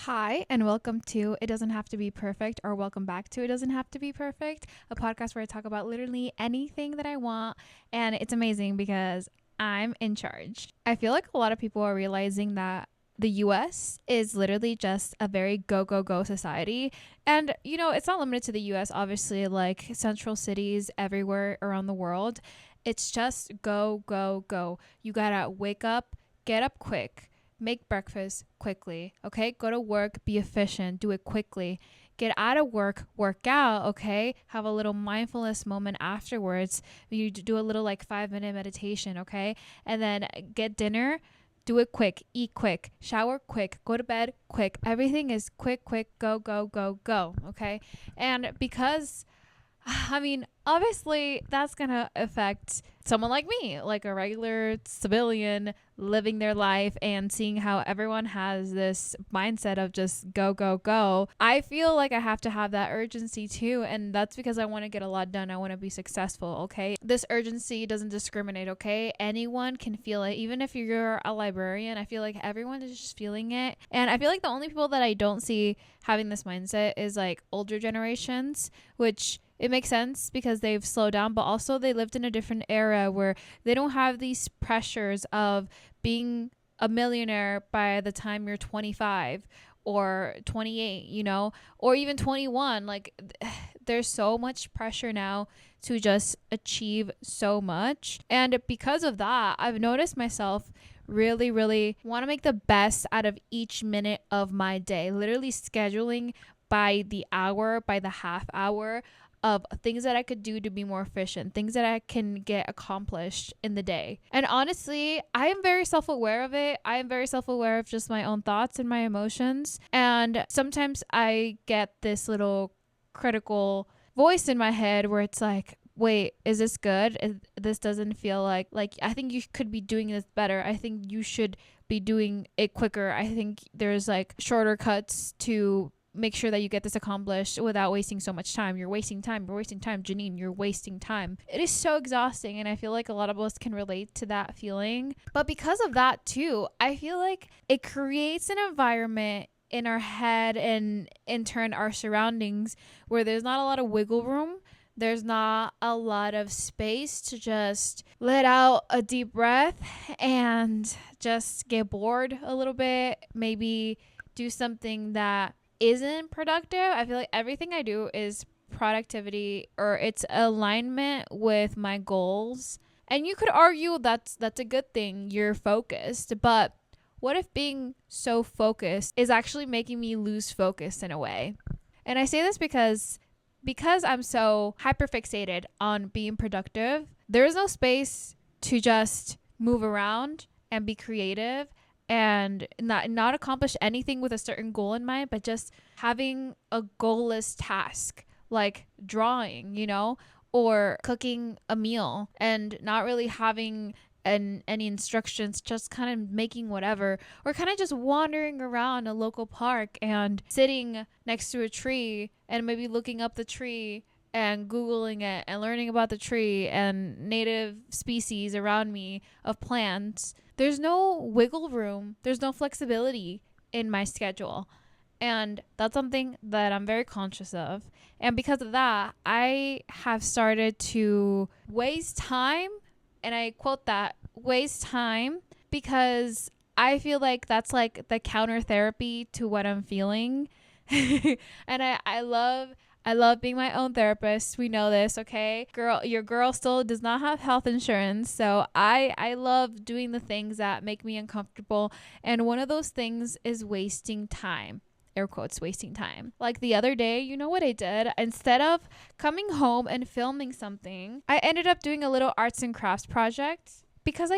Hi, and welcome to It Doesn't Have to Be Perfect, or welcome back to It Doesn't Have to Be Perfect, a podcast where I talk about literally anything that I want, and it's amazing because I'm in charge. I feel like a lot of people are realizing that the US is literally just a very go, go, go society. And, it's not limited to the US, obviously, like central cities everywhere around the world. It's just go, go, go. You gotta wake up, get up quick, make breakfast quickly, okay? Go to work, be efficient, do it quickly. Get out of work, work out, okay? Have a little mindfulness moment afterwards. You do a little like 5-minute meditation, okay? And then get dinner, do it quick, eat quick, shower quick, go to bed quick. Everything is quick, quick, go, go, go, go, okay? And because obviously that's going to affect someone like me, like a regular civilian living their life and seeing how everyone has this mindset of just go, go, go. I feel like I have to have that urgency too. And that's because I want to get a lot done. I want to be successful. Okay. This urgency doesn't discriminate. Okay. Anyone can feel it. Even if you're a librarian, I feel like everyone is just feeling it. And I feel like the only people that I don't see having this mindset is like older generations, which it makes sense because they've slowed down, but also they lived in a different era where they don't have these pressures of being a millionaire by the time you're 25 or 28, or even 21. Like there's so much pressure now to just achieve so much. And because of that, I've noticed myself really, really want to make the best out of each minute of my day, literally scheduling by the hour, by the half hour, of things that I could do to be more efficient, things that I can get accomplished in the day. And honestly, I am very self-aware of it. I am very self-aware of just my own thoughts and my emotions. And sometimes I get this little critical voice in my head where it's like, wait, is this good? This doesn't feel like I think you could be doing this better. I think you should be doing it quicker. I think there's like shorter cuts to make sure that you get this accomplished without wasting so much time. You're wasting time. You're wasting time. Janine, you're wasting time. It is so exhausting. And I feel like a lot of us can relate to that feeling. But because of that too, I feel like it creates an environment in our head and in turn our surroundings where there's not a lot of wiggle room. There's not a lot of space to just let out a deep breath and just get bored a little bit. Maybe do something that isn't productive. I feel like everything I do is productivity or it's alignment with my goals. And you could argue that's a good thing. You're focused. But what if being so focused is actually making me lose focus in a way? And I say this because I'm so hyperfixated on being productive, there is no space to just move around and be creative and not accomplish anything with a certain goal in mind, but just having a goalless task like drawing, or cooking a meal and not really having any instructions, just kind of making whatever, or kind of just wandering around a local park and sitting next to a tree and maybe looking up the tree and Googling it and learning about the tree and native species around me of plants. There's no wiggle room. There's no flexibility in my schedule. And that's something that I'm very conscious of. And because of that, I have started to waste time. And I quote that, waste time, because I feel like that's like the counter therapy to what I'm feeling. And I love being my own therapist. We know this, okay? Your girl still does not have health insurance. So I love doing the things that make me uncomfortable. And one of those things is wasting time. Air quotes, wasting time. Like the other day, you know what I did? Instead of coming home and filming something, I ended up doing a little arts and crafts project because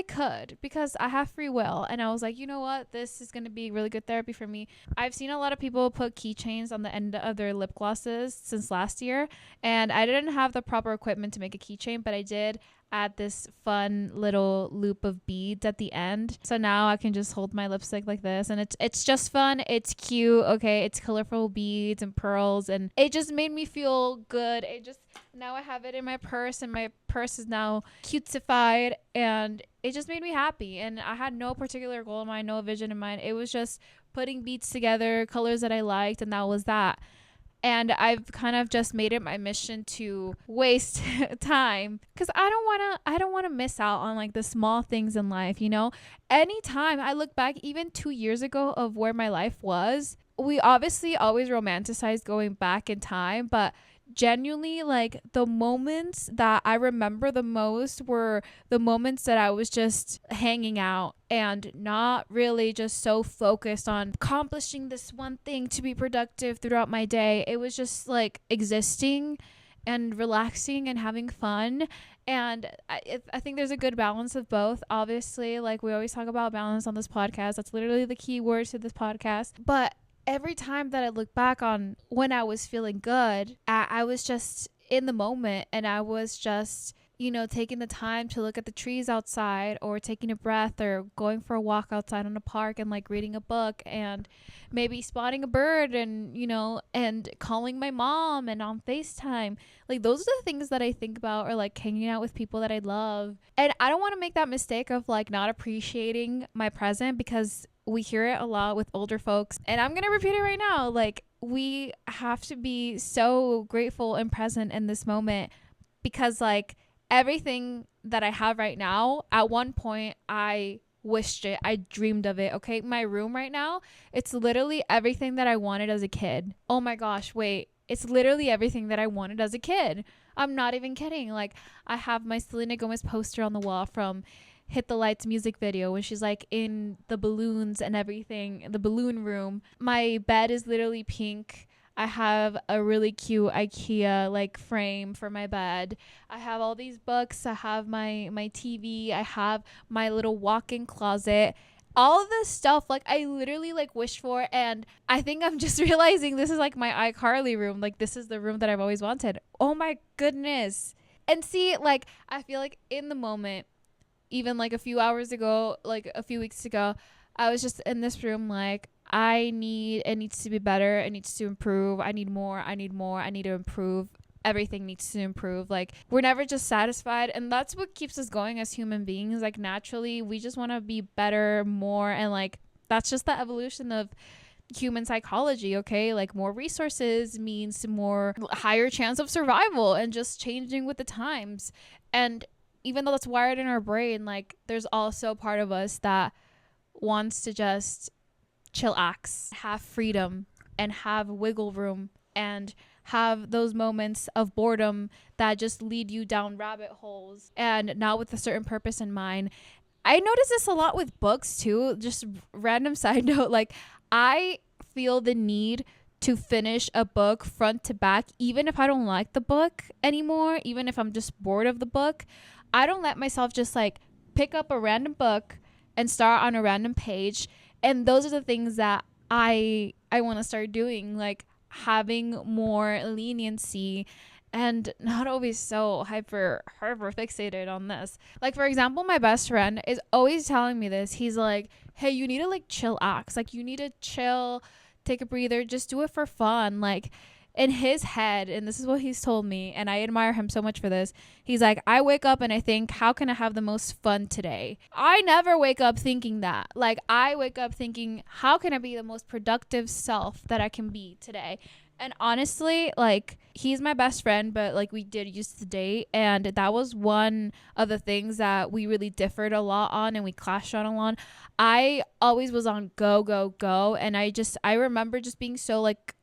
I have free will. And I was like, you know what? This is going to be really good therapy for me. I've seen a lot of people put keychains on the end of their lip glosses since last year. And I didn't have the proper equipment to make a keychain, but I did add this fun little loop of beads at the end. So now I can just hold my lipstick like this, and it's just fun. It's cute. Okay. It's colorful beads and pearls, and it just made me feel good. Now I have it in my purse, and my purse is now cutesified, and it just made me happy. And I had no particular goal in mind, no vision in mind. It was just putting beats together, colors that I liked, and that was that. And I've kind of just made it my mission to waste time, because I don't want to miss out on like the small things in life, you know? Anytime I look back even 2 years ago of where my life was, we obviously always romanticize going back in time, but genuinely, like, the moments that I remember the most were the moments that I was just hanging out and not really just so focused on accomplishing this one thing to be productive throughout my day. It was just like existing and relaxing and having fun. And I think there's a good balance of both. Obviously, like, we always talk about balance on this podcast. That's literally the key word to this podcast. But every time that I look back on when I was feeling good, I was just in the moment, and I was just, you know, taking the time to look at the trees outside, or taking a breath, or going for a walk outside in a park and like reading a book, and maybe spotting a bird, and, you know, and calling my mom and on FaceTime. Like, those are the things that I think about, or like hanging out with people that I love. And I don't want to make that mistake of like not appreciating my present, because we hear it a lot with older folks, and I'm gonna repeat it right now. Like, we have to be so grateful and present in this moment, because like everything that I have right now, at one point I wished it, I dreamed of it. Okay, my room right now, it's literally everything that I wanted as a kid. Oh my gosh, wait, it's literally everything that I wanted as a kid. I'm not even kidding. Like, I have my Selena Gomez poster on the wall from Hit the Lights music video, when she's like in the balloons and everything, the balloon room. My bed is literally pink. I have a really cute IKEA like frame for my bed. I have all these books. I have my TV. I have my little walk-in closet. All of this stuff, like, I literally like wished for, and I think I'm just realizing this is like my iCarly room. Like, this is the room that I've always wanted. Oh my goodness. And see, like, I feel like in the moment, even like a few hours ago, like a few weeks ago, I was just in this room like, it needs to be better. It needs to improve. I need more. I need to improve. Everything needs to improve. Like, we're never just satisfied. And that's what keeps us going as human beings. Like, naturally, we just want to be better, more. And like, that's just the evolution of human psychology. Okay, like, more resources means more higher chance of survival, and just changing with the times. And even though that's wired in our brain, like, there's also part of us that wants to just chillax, have freedom, and have wiggle room, and have those moments of boredom that just lead you down rabbit holes, and not with a certain purpose in mind. I notice this a lot with books too. Just random side note, like, I feel the need to finish a book front to back, even if I don't like the book anymore, even if I'm just bored of the book. I don't let myself just like pick up a random book and start on a random page. And those are the things that I want to start doing, like having more leniency and not always so hyper fixated on this. Like, for example, my best friend is always telling me this. He's like, hey, you need to like chillax. Like, you need to chill, take a breather, just do it for fun. Like, in his head, and this is what he's told me, and I admire him so much for this, he's like, I wake up and I think, how can I have the most fun today? I never wake up thinking that. Like, I wake up thinking, how can I be the most productive self that I can be today? And honestly, like, he's my best friend, but like, we did used to date, and that was one of the things that we really differed a lot on, and we clashed on a lot. I always was on go, go, go, and I remember just being so like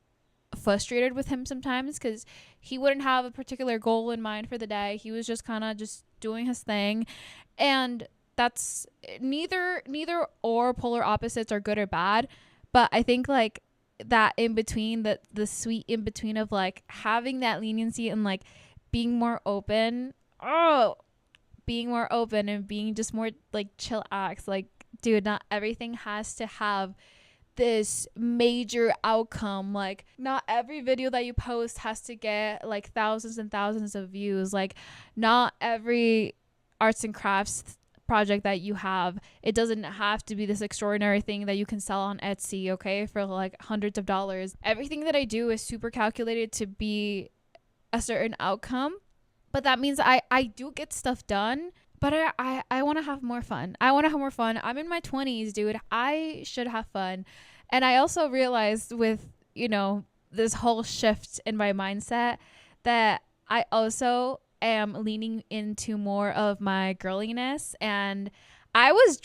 frustrated with him sometimes, because he wouldn't have a particular goal in mind for the day. He was just kind of just doing his thing, and that's neither or polar opposites are good or bad, but I think like that in between, the sweet in between of like having that leniency and like being more open and being just more like chill acts. Like, dude, not everything has to have this major outcome. Like, not every video that you post has to get like thousands and thousands of views. Like, not every arts and crafts project that you have, it doesn't have to be this extraordinary thing that you can sell on Etsy, okay, for like hundreds of dollars. Everything that I do is super calculated to be a certain outcome, but that means I do get stuff done, but I want to have more fun. I'm in my 20s, dude. I should have fun. And I also realized with, this whole shift in my mindset that I also am leaning into more of my girliness. And I was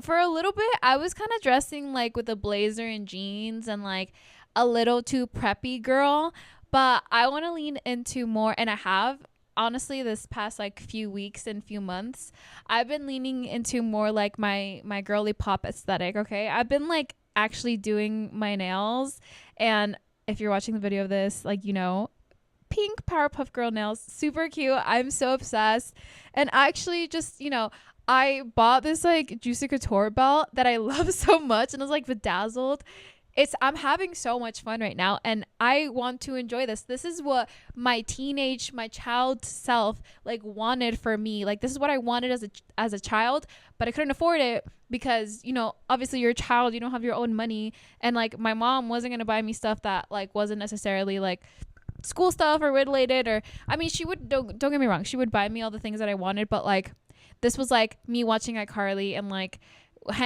for a little bit I was kind of dressing like with a blazer and jeans and like a little too preppy girl, but I want to lean into more, and I have honestly this past like few weeks and few months I've been leaning into more like my girly pop aesthetic. Okay, I've been like actually doing my nails, and if you're watching the video of this, like, pink Powerpuff Girl nails, super cute. I'm so obsessed. And actually just, I bought this like Juicy Couture belt that I love so much, and I was like bedazzled. I'm having so much fun right now, and I want to enjoy this. This is what my child self like wanted for me. Like, this is what I wanted as a child, but I couldn't afford it because, obviously you're a child, you don't have your own money, and like my mom wasn't going to buy me stuff that like wasn't necessarily like school stuff or related. Or I mean, she would, don't get me wrong, she would buy me all the things that I wanted, but like this was like me watching iCarly and like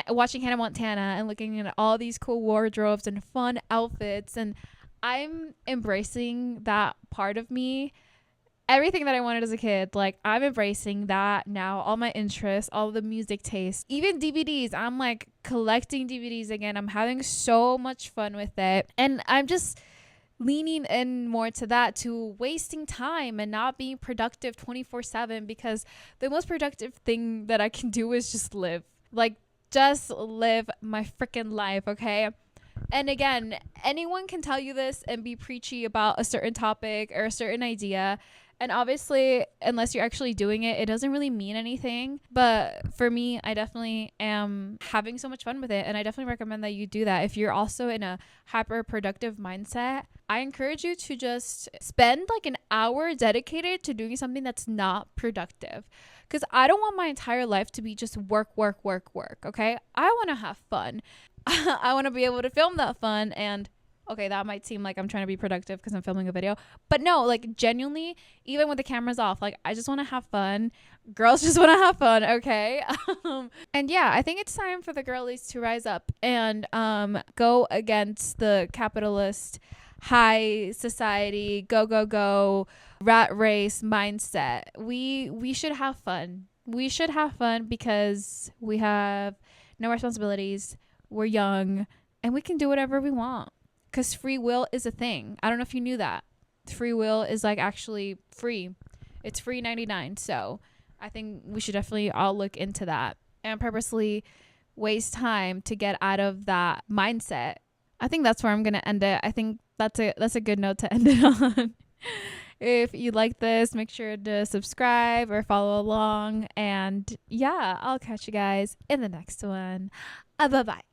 watching Hannah Montana and looking at all these cool wardrobes and fun outfits, and I'm embracing that part of me. Everything that I wanted as a kid, like I'm embracing that now. All my interests, all the music taste, even DVDs. I'm like collecting DVDs again. I'm having so much fun with it, and I'm just leaning in more to that, to wasting time and not being productive 24/7, because the most productive thing that I can do is just live. Like, just live my freaking life, okay? And again, anyone can tell you this and be preachy about a certain topic or a certain idea. And obviously, unless you're actually doing it, it doesn't really mean anything. But for me, I definitely am having so much fun with it. And I definitely recommend that you do that. If you're also in a hyper productive mindset, I encourage you to just spend like an hour dedicated to doing something that's not productive. Because I don't want my entire life to be just work, work, work, work. Okay. I want to have fun. I want to be able to film that fun. And okay, that might seem like I'm trying to be productive because I'm filming a video, but no, like genuinely, even with the cameras off, like I just want to have fun. Girls just want to have fun. Okay. And yeah, I think it's time for the girlies to rise up and go against the capitalist high society, go rat race mindset. We should have fun. We should have fun because we have no responsibilities. We're young and we can do whatever we want. Because free will is a thing. I don't know if you knew that. Free will is like actually free. It's free 99. So I think we should definitely all look into that and purposely waste time to get out of that mindset. I think that's where I'm going to end it. I think that's a good note to end it on. If you like this, make sure to subscribe or follow along. And yeah, I'll catch you guys in the next one. Bye-bye.